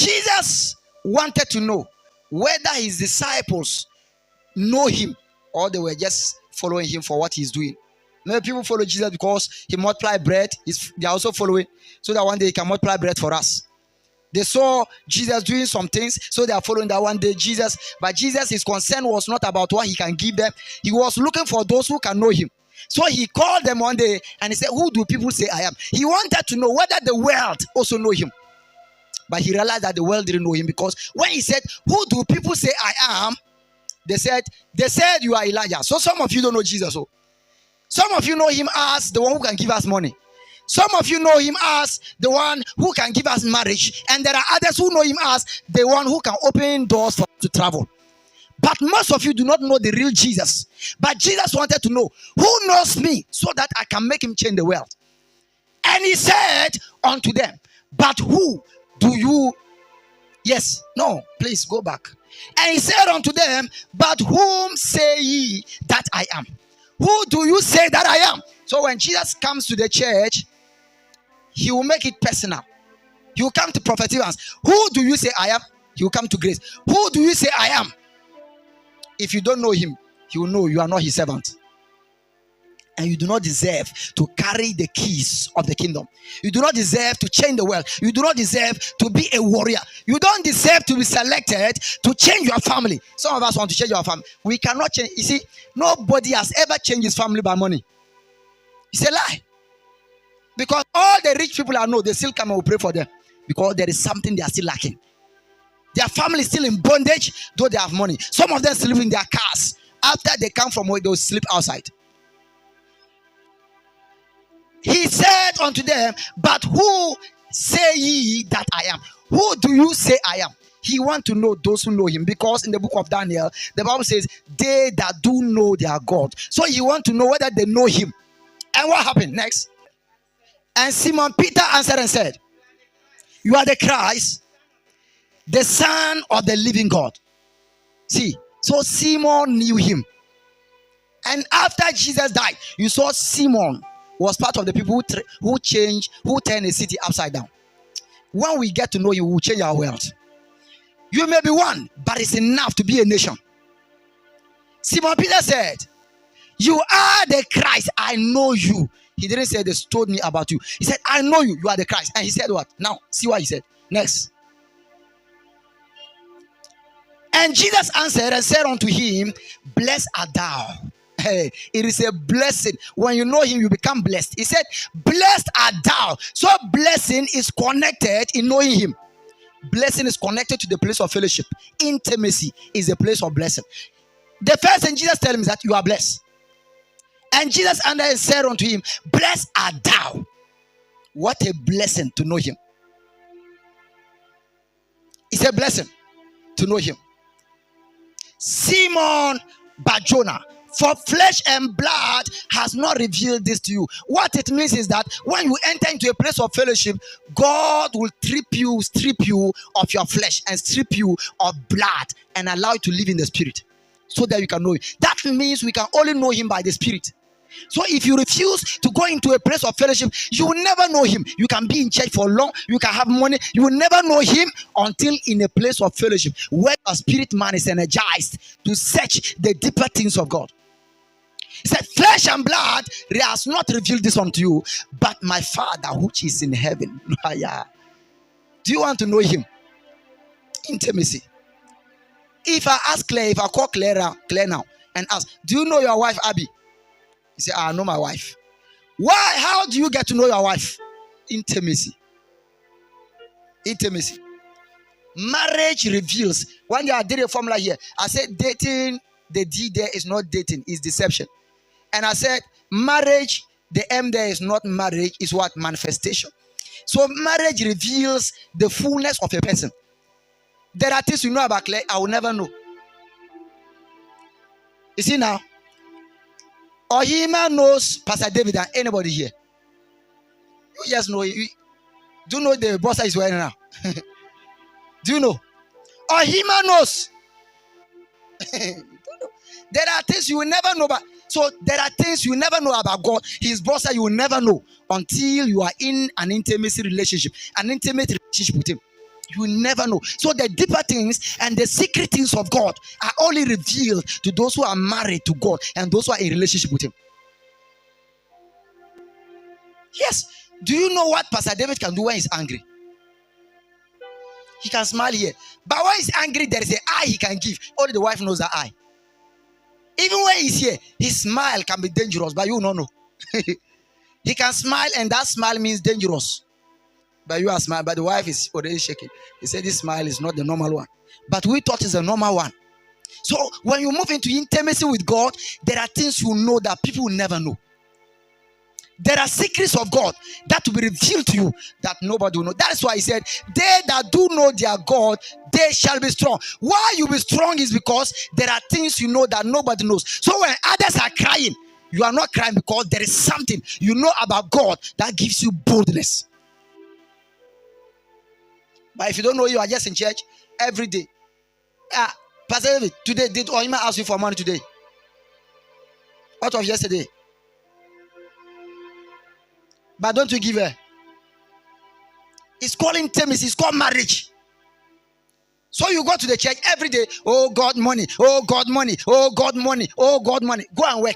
Jesus wanted to know whether his disciples know him or they were just following him for what he's doing. Many people follow Jesus because he multiplied bread. They are also following so that one day he can multiply bread for us. They saw Jesus doing some things, so they are following that one day Jesus. But Jesus, his concern was not about what he can give them. He was looking for those who can know him. So he called them one day and he said, who do people say I am? He wanted to know whether the world also know him. But he realized that the world didn't know him, because when he said, who do people say I am? They said you are Elijah. So some of you don't know Jesus. So some of you know him as the one who can give us money. Some of you know him as the one who can give us marriage. And there are others who know him as the one who can open doors for us to travel. But most of you do not know the real Jesus. But Jesus wanted to know, who knows me so that I can make him change the world? And he said unto them, but who do you... Yes, no, please go back. And he said unto them, but whom say ye that I am? Who do you say that I am? So when Jesus comes to the church, he will make it personal. He will come to Prophet Evans. Who do you say I am? He will come to Grace. Who do you say I am? If you don't know him, he will know you are not his servant. And you do not deserve to carry the keys of the kingdom. You do not deserve to change the world. You do not deserve to be a warrior. You don't deserve to be selected to change your family. Some of us want to change our family. We cannot change. You see, nobody has ever changed his family by money. It's a lie. Because all the rich people I know, they still come and will pray for them. Because there is something they are still lacking. Their family is still in bondage, though they have money. Some of them sleep in their cars. After they come from work, they will sleep outside. He said unto them, but who say ye that I am? Who do you say I am? He wants to know those who know him, because in the book of Daniel, the Bible says, they that do know their God. So he wants to know whether they know him. And what happened next? And Simon Peter answered and said, you are the Christ, the Son of the living God. See, so Simon knew him. And after Jesus died, you saw Simon was part of the people who turned a city upside down. When we get to know you, we will change our world. You may be one, but it's enough to be a nation. Simon Peter said, you are the Christ, I know you. He didn't say they told me about you. He said, I know you, you are the Christ. And he said what? Now, see what he said. Next. And Jesus answered and said unto him, blessed art thou. Hey, it is a blessing. When you know him, you become blessed. He said, blessed art thou. So blessing is connected in knowing him. Blessing is connected to the place of fellowship. Intimacy is the place of blessing. The first thing Jesus tells him is that you are blessed. And Jesus answered and said unto him, blessed art thou. What a blessing to know him. It's a blessing to know him. Simon Bar-Jonah, for flesh and blood has not revealed this to you. What it means is that when you enter into a place of fellowship, God will strip you of your flesh and strip you of blood and allow you to live in the spirit so that you can know him. That means we can only know him by the spirit. So if you refuse to go into a place of fellowship, you will never know him. You can be in church for long, you can have money, you will never know him until in a place of fellowship where a spirit man is energized to search the deeper things of God. He said, flesh and blood has not revealed this unto you, but my Father which is in heaven. Do you want to know him? Intimacy. If I ask Claire, if I call Claire now and ask, do you know your wife Abby? He said, I know my wife. Why? How do you get to know your wife? Intimacy. Intimacy. Marriage reveals. One day I did a formula here. I said dating, the D there is not dating, it's deception. And I said marriage, the M there is not marriage, is what? Manifestation. So marriage reveals the fullness of a person. There are things you know about Claire, I will never know. You see now? Ohima knows Pastor David and anybody here. You just know. Do you know the boss is wearing now? Do you know? Ohima knows. There are things you will never know about. So there are things you will never know about God. His boss you will never know until you are in an intimacy relationship, an intimate relationship with him. You will never know. So the deeper things and the secret things of God are only revealed to those who are married to God and those who are in relationship with Him. Yes. Do you know what Pastor David can do when he's angry? He can smile here. But when he's angry, there is an eye he can give. Only the wife knows that eye. Even when he's here, his smile can be dangerous, but you don't know. He can smile, and that smile means dangerous. But you are smiling, but the wife is already shaking. He said this smile is not the normal one. But we thought it's the normal one. So when you move into intimacy with God, there are things you know that people will never know. There are secrets of God that will be revealed to you that nobody will know. That is why he said, they that do know their God, they shall be strong. Why you be strong is because there are things you know that nobody knows. So when others are crying, you are not crying because there is something you know about God that gives you boldness. But if you don't know, you are just in church every day. Pastor David, today, did Ohima ask you for money today? What of yesterday? But don't you give her? It's called intimacy. It's called marriage. So you go to the church every day. Oh God, money. Oh God, money. Oh God, money. Oh God, money. Go and work.